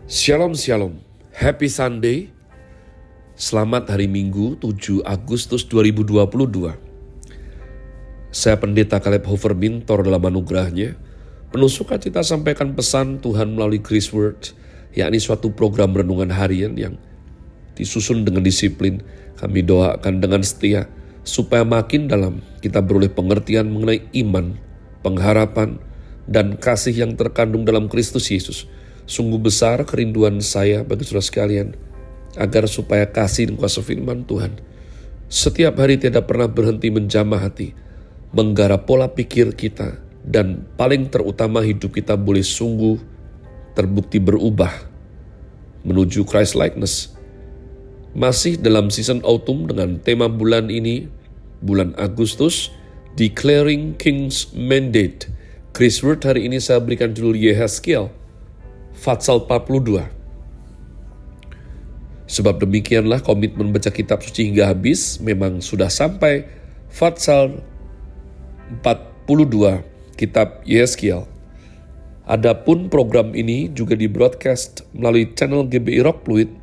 Shalom Shalom, Happy Sunday. Selamat hari Minggu 7 Agustus 2022. Saya Pendeta Caleb Hofer Mintor dalam anugerahnya penuh sukacita sampaikan pesan Tuhan melalui Grace Word, yakni suatu program renungan harian yang disusun dengan disiplin. Kami doakan dengan setia supaya makin dalam kita beroleh pengertian mengenai iman, pengharapan, dan kasih yang terkandung dalam Kristus Yesus. Sungguh besar kerinduan saya bagi saudara sekalian, agar supaya kasih dan kuasa firman Tuhan setiap hari tidak pernah berhenti menjamah hati, menggarap pola pikir kita, dan paling terutama hidup kita boleh sungguh terbukti berubah menuju Christ likeness. Masih dalam season autumn dengan tema bulan ini, bulan Agustus, Declaring King's Mandate. Grace Word hari ini saya berikan judul Yehezkiel Fatsal 42. Sebab demikianlah komitmen baca kitab suci hingga habis memang sudah sampai Fatsal 42 kitab Yehezkiel. Adapun program ini juga di broadcast melalui channel GBI Rock Fluid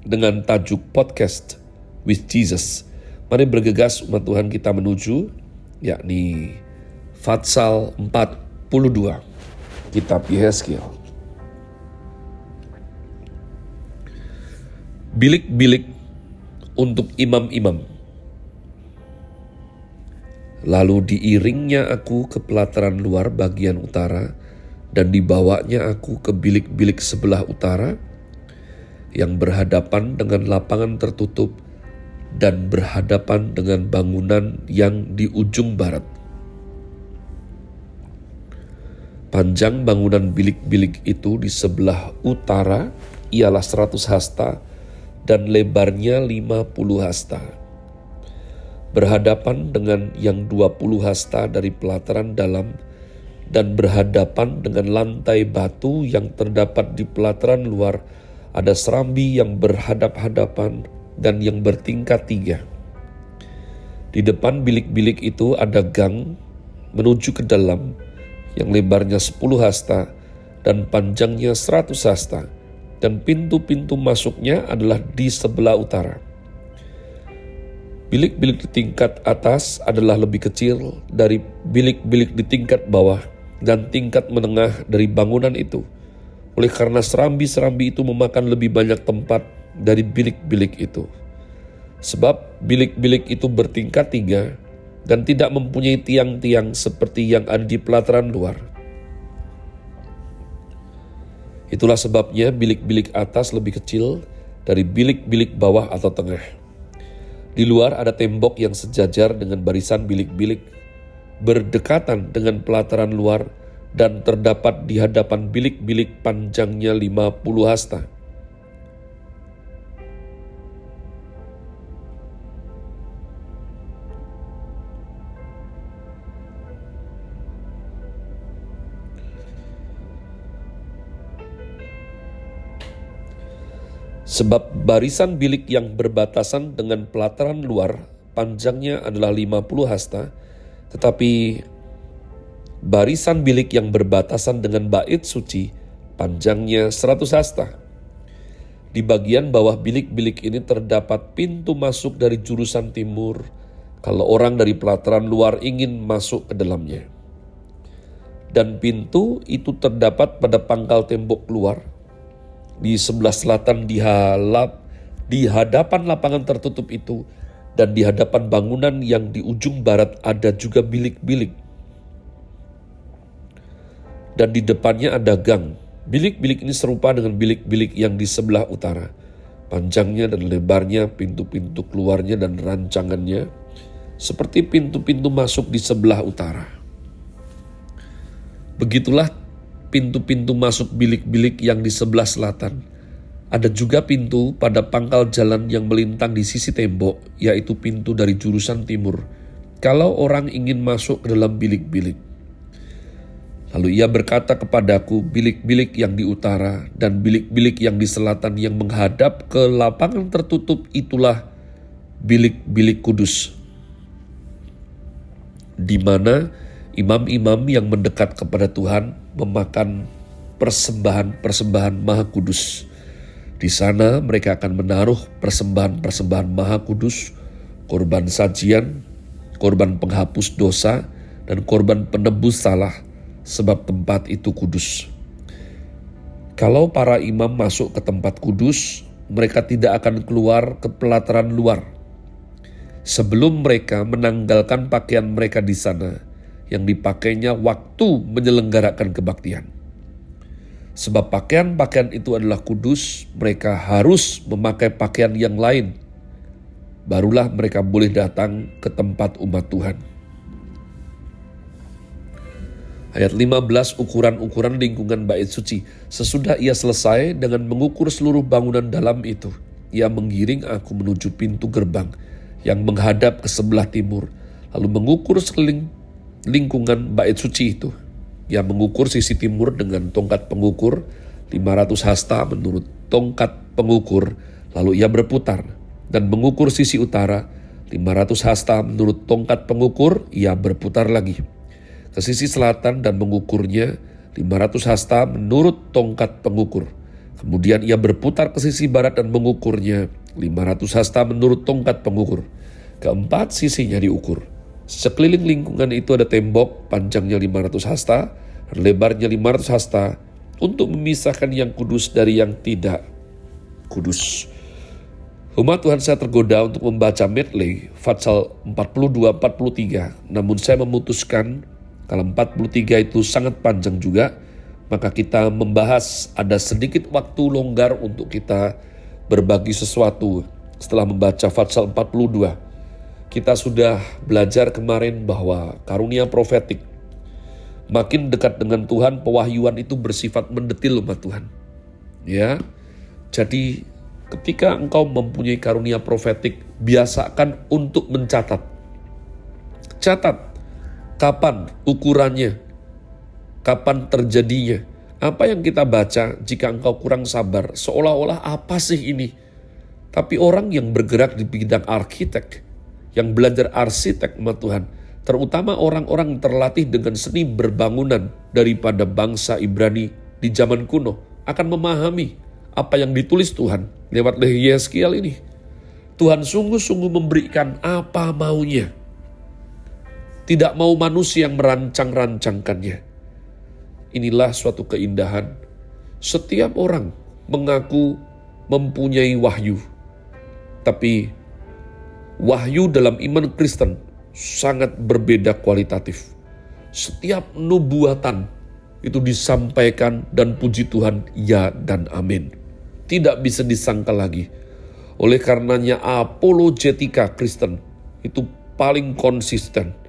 dengan tajuk Podcast with Jesus. Mari bergegas umat Tuhan kita menuju yakni Fatsal 42 kitab Yehezkiel. Bilik-bilik untuk imam-imam. Lalu diiringnya aku ke pelataran luar bagian utara, dan dibawanya aku ke bilik-bilik sebelah utara, yang berhadapan dengan lapangan tertutup, dan berhadapan dengan bangunan yang di ujung barat. Panjang bangunan bilik-bilik itu di sebelah utara ialah 100 hasta, dan lebarnya 50 hasta. Berhadapan dengan yang 20 hasta dari pelataran dalam, dan berhadapan dengan lantai batu yang terdapat di pelataran luar, ada serambi yang berhadap-hadapan dan yang bertingkat 3. Di depan bilik-bilik itu ada gang menuju ke dalam, yang lebarnya 10 hasta dan panjangnya 100 hasta. Dan pintu-pintu masuknya adalah di sebelah utara. Bilik-bilik di tingkat atas adalah lebih kecil dari bilik-bilik di tingkat bawah dan tingkat menengah dari bangunan itu. Oleh karena serambi-serambi itu memakan lebih banyak tempat dari bilik-bilik itu. Sebab bilik-bilik itu bertingkat 3 dan tidak mempunyai tiang-tiang seperti yang ada di pelataran luar. Itulah sebabnya bilik-bilik atas lebih kecil dari bilik-bilik bawah atau tengah. Di luar ada tembok yang sejajar dengan barisan bilik-bilik, berdekatan dengan pelataran luar, dan terdapat di hadapan bilik-bilik panjangnya 50 hasta. Sebab barisan bilik yang berbatasan dengan pelataran luar panjangnya adalah 50 hasta, tetapi barisan bilik yang berbatasan dengan bait suci panjangnya 100 hasta. Di bagian bawah bilik-bilik ini terdapat pintu masuk dari jurusan timur kalau orang dari pelataran luar ingin masuk ke dalamnya. Dan pintu itu terdapat pada pangkal tembok luar, di sebelah selatan di hadapan lapangan tertutup itu, dan di hadapan bangunan yang di ujung barat ada juga bilik-bilik. Dan di depannya ada gang. Bilik-bilik ini serupa dengan bilik-bilik yang di sebelah utara. Panjangnya dan lebarnya, pintu-pintu keluarnya dan rancangannya seperti pintu-pintu masuk di sebelah utara. Begitulah pintu-pintu masuk bilik-bilik yang di sebelah selatan. Ada juga pintu pada pangkal jalan yang melintang di sisi tembok, yaitu pintu dari jurusan timur, kalau orang ingin masuk ke dalam bilik-bilik. Lalu ia berkata kepadaku, bilik-bilik yang di utara dan bilik-bilik yang di selatan yang menghadap ke lapangan tertutup itulah bilik-bilik kudus, di mana imam-imam yang mendekat kepada Tuhan memakan persembahan-persembahan maha kudus. Di sana mereka akan menaruh persembahan-persembahan maha kudus, korban sajian, korban penghapus dosa, dan korban penebus salah, sebab tempat itu kudus. Kalau para imam masuk ke tempat kudus, mereka tidak akan keluar ke pelataran luar sebelum mereka menanggalkan pakaian mereka di sana yang dipakainya waktu menyelenggarakan kebaktian. Sebab pakaian-pakaian itu adalah kudus, mereka harus memakai pakaian yang lain. Barulah mereka boleh datang ke tempat umat Tuhan. Ayat 15, ukuran-ukuran lingkungan bait suci. Sesudah ia selesai dengan mengukur seluruh bangunan dalam itu, ia menggiring aku menuju pintu gerbang yang menghadap ke sebelah timur, lalu mengukur sekeliling lingkungan bait suci itu. Ia mengukur sisi timur dengan tongkat pengukur 500 hasta menurut tongkat pengukur, lalu ia berputar dan mengukur sisi utara 500 hasta menurut tongkat pengukur, ia berputar lagi ke sisi selatan dan mengukurnya 500 hasta menurut tongkat pengukur. Kemudian ia berputar ke sisi barat dan mengukurnya 500 hasta menurut tongkat pengukur. Keempat sisinya diukur. Sekeliling lingkungan itu ada tembok panjangnya 500 hasta dan lebarnya 500 hasta untuk memisahkan yang kudus dari yang tidak kudus. Umat Tuhan, saya tergoda untuk membaca medley Fatsal 42-43, namun saya memutuskan kalau 43 itu sangat panjang juga, maka kita membahas ada sedikit waktu longgar untuk kita berbagi sesuatu setelah membaca Fatsal 42. Kita sudah belajar kemarin bahwa karunia profetik, makin dekat dengan Tuhan, pewahyuan itu bersifat mendetil umat Tuhan. Ya, jadi ketika engkau mempunyai karunia profetik, biasakan untuk mencatat. Catat kapan ukurannya, kapan terjadinya. Apa yang kita baca jika engkau kurang sabar, seolah-olah apa sih ini? Tapi orang yang bergerak di bidang arsitek, yang belajar arsitek umat Tuhan, terutama orang-orang terlatih dengan seni berbangunan daripada bangsa Ibrani di zaman kuno, akan memahami apa yang ditulis Tuhan lewat Yeskiel ini. Tuhan sungguh-sungguh memberikan apa maunya. Tidak mau manusia yang merancang-rancangkannya. Inilah suatu keindahan. Setiap orang mengaku mempunyai wahyu. Tapi wahyu dalam iman Kristen sangat berbeda kualitatif. Setiap nubuatan itu disampaikan dan puji Tuhan ya dan amin. Tidak bisa disangka lagi. Oleh karenanya apologetika Kristen itu paling konsisten.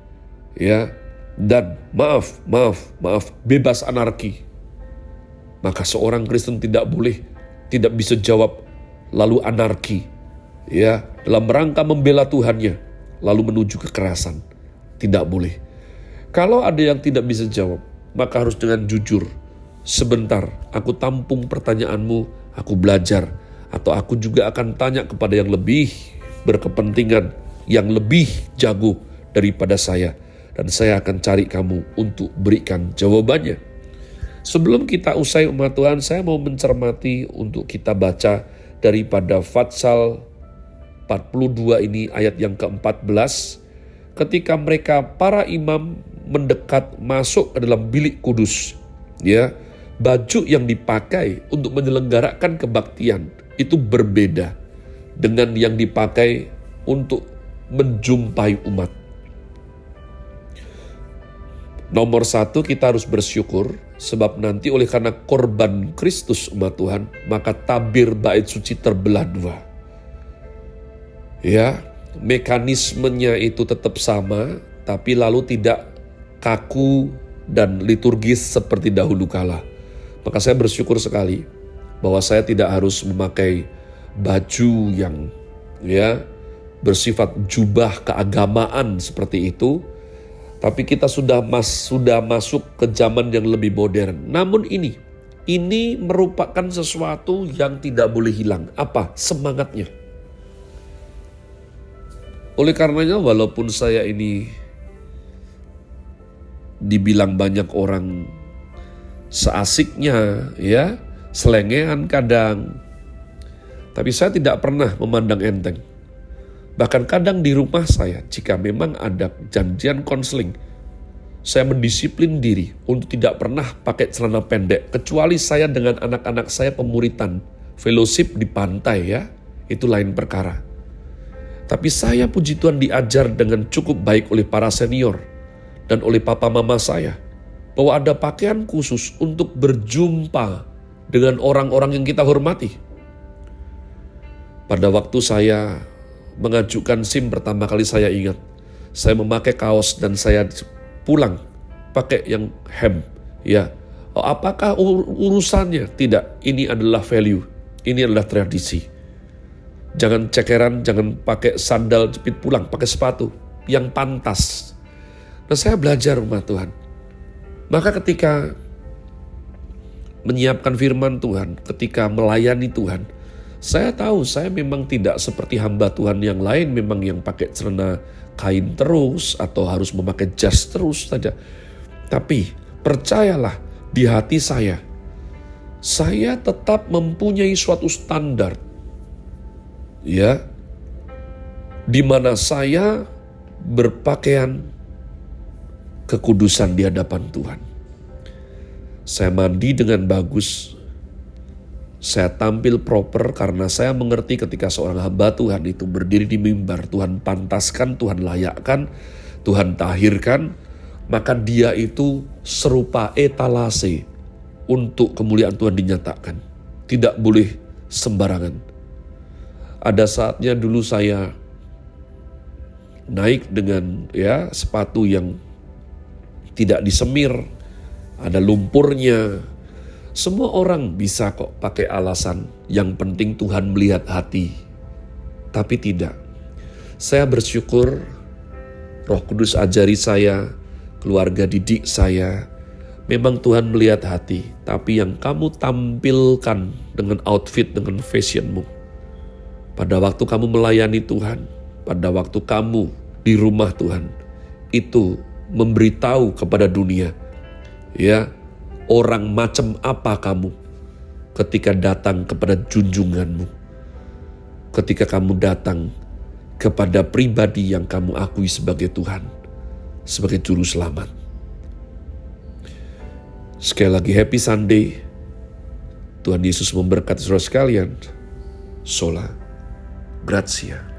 Ya, dan maaf, bebas anarki. Maka seorang Kristen tidak bisa jawab lalu anarki. Ya, dalam rangka membela Tuhannya, lalu menuju kekerasan. Tidak boleh. Kalau ada yang tidak bisa jawab, maka harus dengan jujur. Sebentar, aku tampung pertanyaanmu, aku belajar. Atau aku juga akan tanya kepada yang lebih berkepentingan, yang lebih jago daripada saya. Dan saya akan cari kamu untuk berikan jawabannya. Sebelum kita usai umat Tuhan, saya mau mencermati untuk kita baca daripada Fatsal 42 ini ayat yang ke-14. Ketika mereka para imam mendekat masuk ke dalam bilik kudus, ya, baju yang dipakai untuk menyelenggarakan kebaktian itu berbeda dengan yang dipakai untuk menjumpai umat. Nomor satu, kita harus bersyukur sebab nanti oleh karena korban Kristus umat Tuhan, maka tabir bait suci terbelah dua. Ya, mekanismenya itu tetap sama, tapi lalu tidak kaku dan liturgis seperti dahulu kala. Maka saya bersyukur sekali bahwa saya tidak harus memakai baju yang bersifat jubah keagamaan seperti itu. Tapi kita sudah masuk ke zaman yang lebih modern. Namun ini merupakan sesuatu yang tidak boleh hilang. Apa? Semangatnya. Oleh karenanya walaupun saya ini dibilang banyak orang seasiknya, ya, selengean kadang. Tapi saya tidak pernah memandang enteng. Bahkan kadang di rumah saya, jika memang ada janjian konseling, saya mendisiplin diri untuk tidak pernah pakai celana pendek, kecuali saya dengan anak-anak saya pemuritan, fellowship di pantai, ya, itu lain perkara. Tapi saya puji Tuhan diajar dengan cukup baik oleh para senior dan oleh papa mama saya, bahwa ada pakaian khusus untuk berjumpa dengan orang-orang yang kita hormati. Pada waktu saya mengajukan SIM pertama kali, saya ingat, saya memakai kaos dan saya pulang pakai yang hem. Ya, apakah urusannya? Tidak, ini adalah value, ini adalah tradisi. Jangan cekeran, jangan pakai sandal jepit pulang, pakai sepatu yang pantas. Nah, saya belajar rumah Tuhan. Maka ketika menyiapkan firman Tuhan, ketika melayani Tuhan, saya tahu saya memang tidak seperti hamba Tuhan yang lain, memang yang pakai celana kain terus atau harus memakai jas terus saja. Tapi percayalah, di hati saya tetap mempunyai suatu standar, ya, di mana saya berpakaian kekudusan di hadapan Tuhan. Saya mandi dengan bagus, saya tampil proper karena saya mengerti ketika seorang hamba Tuhan itu berdiri di mimbar, Tuhan pantaskan, Tuhan layakkan, Tuhan tahirkan, maka dia itu serupa etalase untuk kemuliaan Tuhan dinyatakan. Tidak boleh sembarangan. Ada saatnya dulu saya naik dengan, ya, sepatu yang tidak disemir, ada lumpurnya. Semua orang bisa kok pakai alasan, yang penting Tuhan melihat hati. Tapi tidak. Saya bersyukur Roh Kudus ajari saya, keluarga didik saya, memang Tuhan melihat hati, tapi yang kamu tampilkan dengan outfit, dengan fashionmu, pada waktu kamu melayani Tuhan, pada waktu kamu di rumah Tuhan, itu memberitahu kepada dunia, ya, orang macam apa kamu ketika datang kepada junjunganmu, ketika kamu datang kepada pribadi yang kamu akui sebagai Tuhan, sebagai Juru Selamat. Sekali lagi, Happy Sunday. Tuhan Yesus memberkati saudara sekalian. Sola Gratia.